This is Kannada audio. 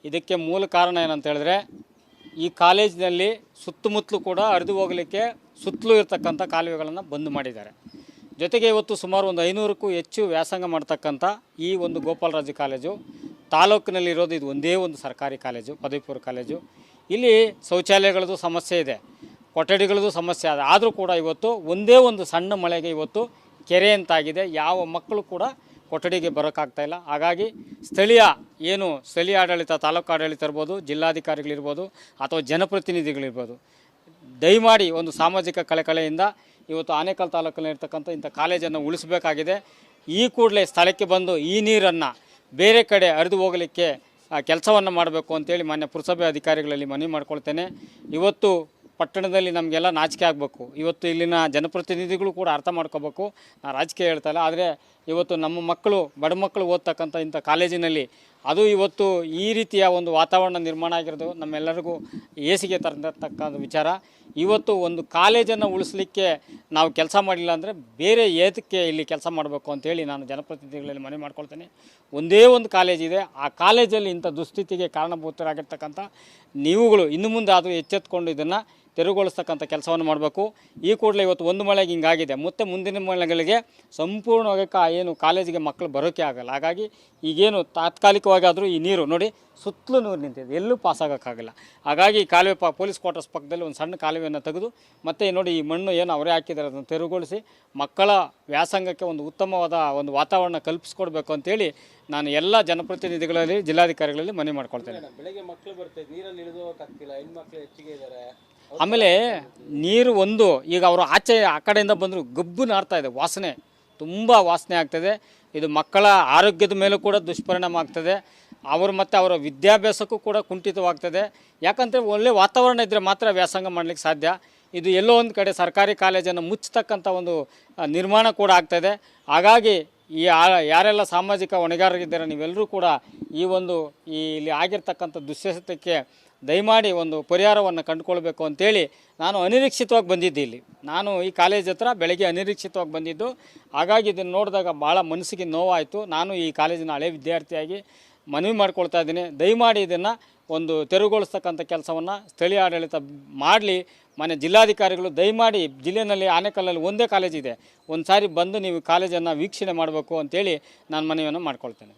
ಇದಕ್ಕೆ ಮೂಲ ಕಾರಣ ಏನಂತ ಹೇಳಿದ್ರೆ ಈ ಕಾಲೇಜಿನಲ್ಲಿ ಸುತ್ತಮುತ್ತಲೂ ಕೂಡ ಹರಿದು ಹೋಗಲಿಕ್ಕೆ ಸುತ್ತಲೂ ಇರತಕ್ಕಂಥ ಕಾಲುವೆಗಳನ್ನು ಬಂದ್ ಮಾಡಿದ್ದಾರೆ. ಜೊತೆಗೆ ಇವತ್ತು ಸುಮಾರು ಒಂದು 500ಕ್ಕೂ ಹೆಚ್ಚು ವ್ಯಾಸಂಗ ಮಾಡ್ತಕ್ಕಂಥ ಈ ಒಂದು ಗೋಪಾಲರಾಜು ಕಾಲೇಜು ತಾಲೂಕಿನಲ್ಲಿರೋದು ಇದು ಒಂದೇ ಒಂದು ಸರ್ಕಾರಿ ಕಾಲೇಜು, ಪದವಿ ಪೂರ್ವ ಕಾಲೇಜು. ಇಲ್ಲಿ ಶೌಚಾಲಯಗಳದ್ದು ಸಮಸ್ಯೆ ಇದೆ, ಕೊಠಡಿಗಳದ್ದು ಸಮಸ್ಯೆ ಇದೆ. ಆದರೂ ಕೂಡ ಇವತ್ತು ಒಂದೇ ಒಂದು ಸಣ್ಣ ಮಳೆಗೆ ಇವತ್ತು ಕೆರೆ ಅಂತಾಗಿದೆ. ಯಾವ ಮಕ್ಕಳು ಕೂಡ ಕೊಠಡಿಗೆ ಬರೋಕ್ಕಾಗ್ತಾಯಿಲ್ಲ. ಹಾಗಾಗಿ ಸ್ಥಳೀಯ ಆಡಳಿತ, ತಾಲೂಕು ಆಡಳಿತ ಇರ್ಬೋದು, ಜಿಲ್ಲಾಧಿಕಾರಿಗಳಿರ್ಬೋದು ಅಥವಾ ಜನಪ್ರತಿನಿಧಿಗಳಿರ್ಬೋದು, ದಯಮಾಡಿ ಒಂದು ಸಾಮಾಜಿಕ ಕಳಕಳಿಯಿಂದ ಇವತ್ತು ಆನೇಕಲ್ ತಾಲೂಕಿನಲ್ಲಿರ್ತಕ್ಕಂಥ ಇಂಥ ಕಾಲೇಜನ್ನು ಉಳಿಸಬೇಕಾಗಿದೆ. ಈ ಕೂಡಲೇ ಸ್ಥಳಕ್ಕೆ ಬಂದು ಈ ನೀರನ್ನು ಬೇರೆ ಕಡೆ ಹರಿದು ಹೋಗಲಿಕ್ಕೆ ಕೆಲಸವನ್ನು ಮಾಡಬೇಕು ಅಂತೇಳಿ ಮಾನ್ಯ ಪುರಸಭೆ ಅಧಿಕಾರಿಗಳಲ್ಲಿ ಮನವಿ ಮಾಡ್ಕೊಳ್ತೇನೆ. ಇವತ್ತು ಪಟ್ಟಣದಲ್ಲಿ ನಮಗೆಲ್ಲ ನಾಚಿಕೆ ಆಗಬೇಕು. ಇವತ್ತು ಇಲ್ಲಿನ ಜನಪ್ರತಿನಿಧಿಗಳು ಕೂಡ ಅರ್ಥ ಮಾಡ್ಕೋಬೇಕು. ನಾನು ರಾಜಕೀಯ ಹೇಳ್ತಾ ಇಲ್ಲ, ಆದರೆ ಇವತ್ತು ನಮ್ಮ ಮಕ್ಕಳು, ಬಡ ಮಕ್ಕಳು ಓದ್ತಕ್ಕಂಥ ಇಂಥ ಕಾಲೇಜಿನಲ್ಲಿ ಅದು ಇವತ್ತು ಈ ರೀತಿಯ ಒಂದು ವಾತಾವರಣ ನಿರ್ಮಾಣ ಆಗಿರೋದು ನಮ್ಮೆಲ್ಲರಿಗೂ ಏಸಿಗೆ ತರತಕ್ಕಂಥ ವಿಚಾರ. ಇವತ್ತು ಒಂದು ಕಾಲೇಜನ್ನು ಉಳಿಸಲಿಕ್ಕೆ ನಾವು ಕೆಲಸ ಮಾಡಿಲ್ಲ ಅಂದರೆ ಬೇರೆ ಏತಕ್ಕೆ ಇಲ್ಲಿ ಕೆಲಸ ಮಾಡಬೇಕು ಅಂತೇಳಿ ನಾನು ಜನಪ್ರತಿನಿಧಿಗಳಲ್ಲಿ ಮನವಿ ಮಾಡ್ಕೊಳ್ತೇನೆ. ಒಂದೇ ಒಂದು ಕಾಲೇಜಿದೆ, ಆ ಕಾಲೇಜಲ್ಲಿ ಇಂಥ ದುಸ್ಥಿತಿಗೆ ಕಾರಣಭೂತರಾಗಿರ್ತಕ್ಕಂಥ ನೀವುಗಳು ಇನ್ನು ಮುಂದೆ ಆದರೂ ಎಚ್ಚೆತ್ತುಕೊಂಡು ಇದನ್ನು ತೆರವುಗೊಳಿಸ್ತಕ್ಕಂಥ ಕೆಲಸವನ್ನು ಮಾಡಬೇಕು. ಈ ಕೂಡಲೇ ಇವತ್ತು ಒಂದು ಮಳೆಗೆ ಹಿಂಗಾಗಿದೆ, ಮತ್ತು ಮುಂದಿನ ಮಳೆಗಳಿಗೆ ಸಂಪೂರ್ಣವಾಗಿ ಏನು ಕಾಲೇಜಿಗೆ ಮಕ್ಕಳು ಬರೋಕ್ಕೆ ಆಗಲ್ಲ. ಹಾಗಾಗಿ ಈಗೇನು ತಾತ್ಕಾಲಿಕವಾಗಿ ಆದರೂ ಈ ನೀರು ನೋಡಿ ಸುತ್ತಲೂ ನೀರು ನಿಂತಿದೆ, ಎಲ್ಲೂ ಪಾಸಾಗೋಕ್ಕಾಗಲ್ಲ. ಹಾಗಾಗಿ ಕಾಲುವೆ ಪೊಲೀಸ್ ಕ್ವಾರ್ಟರ್ಸ್ ಪಕ್ಕದಲ್ಲಿ ಒಂದು ಸಣ್ಣ ಕಾಲುವೆಯನ್ನು ತೆಗೆದು ಮತ್ತು ನೋಡಿ ಈ ಮಣ್ಣು ಏನು ಅವರೇ ಹಾಕಿದ್ದಾರೆ ಅದನ್ನು ತೆರವುಗೊಳಿಸಿ ಮಕ್ಕಳ ವ್ಯಾಸಂಗಕ್ಕೆ ಒಂದು ಉತ್ತಮವಾದ ಒಂದು ವಾತಾವರಣ ಕಲ್ಪಿಸ್ಕೊಡ್ಬೇಕು ಅಂತೇಳಿ ನಾನು ಎಲ್ಲ ಜನಪ್ರತಿನಿಧಿಗಳಲ್ಲಿ, ಜಿಲ್ಲಾಧಿಕಾರಿಗಳಲ್ಲಿ ಮನವಿ ಮಾಡ್ಕೊಳ್ತೇನೆ. ಬೆಳಗ್ಗೆ ಮಕ್ಕಳು ಬರ್ತಾರೆ, ನೀರಲ್ಲಿ ಇಳಿದೋಗಕ್ಕಾಗ್ತಿಲ್ಲ, ಹೆಣ್ಮಕ್ಳು ಹೆಚ್ಚಿಗೆ ಇದ್ದಾರೆ. ಆಮೇಲೆ ನೀರು ಈಗ ಅವರು ಆಚೆ ಆ ಕಡೆಯಿಂದ ಬಂದರೂ ಗಬ್ಬು ನಾರ್ತಾ ಇದೆ, ವಾಸನೆ ತುಂಬ ವಾಸನೆ ಆಗ್ತದೆ. ಇದು ಮಕ್ಕಳ ಆರೋಗ್ಯದ ಮೇಲೂ ಕೂಡ ದುಷ್ಪರಿಣಾಮ ಆಗ್ತದೆ. ಮತ್ತು ಅವರ ವಿದ್ಯಾಭ್ಯಾಸಕ್ಕೂ ಕೂಡ ಕುಂಠಿತವಾಗ್ತದೆ. ಯಾಕಂದರೆ ಒಳ್ಳೆಯ ವಾತಾವರಣ ಇದ್ದರೆ ಮಾತ್ರ ವ್ಯಾಸಂಗ ಮಾಡಲಿಕ್ಕೆ ಸಾಧ್ಯ. ಇದು ಎಲ್ಲೋ ಒಂದು ಕಡೆ ಸರ್ಕಾರಿ ಕಾಲೇಜನ್ನು ಮುಚ್ಚತಕ್ಕಂಥ ಒಂದು ನಿರ್ಮಾಣ ಕೂಡ ಆಗ್ತದೆ. ಹಾಗಾಗಿ ಯಾರೆಲ್ಲ ಸಾಮಾಜಿಕ ಹೊಣೆಗಾರರಿದ್ದಾರೆ ನೀವೆಲ್ಲರೂ ಕೂಡ ಇಲ್ಲಿ ಆಗಿರ್ತಕ್ಕಂಥ ದುಶ್ಚಟಕ್ಕೆ ದಯಮಾಡಿ ಒಂದು ಪರಿಹಾರವನ್ನು ಕಂಡುಕೊಳ್ಬೇಕು ಅಂತೇಳಿ ನಾನು ಅನಿರೀಕ್ಷಿತವಾಗಿ ಬಂದಿದ್ದೆ. ನಾನು ಈ ಕಾಲೇಜ್ ಹತ್ರ ಬೆಳಗ್ಗೆ ಅನಿರೀಕ್ಷಿತವಾಗಿ ಬಂದಿದ್ದು. ಹಾಗಾಗಿ ಇದನ್ನು ನೋಡಿದಾಗ ಭಾಳ ಮನಸ್ಸಿಗೆ ನೋವಾಯಿತು. ನಾನು ಈ ಕಾಲೇಜಿನ ಹಳೆ ವಿದ್ಯಾರ್ಥಿಯಾಗಿ ಮನವಿ ಮಾಡ್ಕೊಳ್ತಾ ಇದ್ದೀನಿ, ದಯಮಾಡಿ ಇದನ್ನು ಒಂದು ತೆರವುಗೊಳಿಸ್ತಕ್ಕಂಥ ಕೆಲಸವನ್ನು ಸ್ಥಳೀಯ ಆಡಳಿತ ಮಾಡಲಿ. ಮನೆ ಜಿಲ್ಲಾಧಿಕಾರಿಗಳು ದಯಮಾಡಿ ಜಿಲ್ಲೆಯಲ್ಲಿ ಆನೇಕಲ್ಲಲ್ಲಿ ಒಂದೇ ಕಾಲೇಜಿದೆ, ಒಂದು ಸಾರಿ ಬಂದು ನೀವು ಕಾಲೇಜನ್ನು ವೀಕ್ಷಣೆ ಮಾಡಬೇಕು ಅಂತೇಳಿ ನಾನು ಮನವಿಯನ್ನು ಮಾಡ್ಕೊಳ್ತೇನೆ.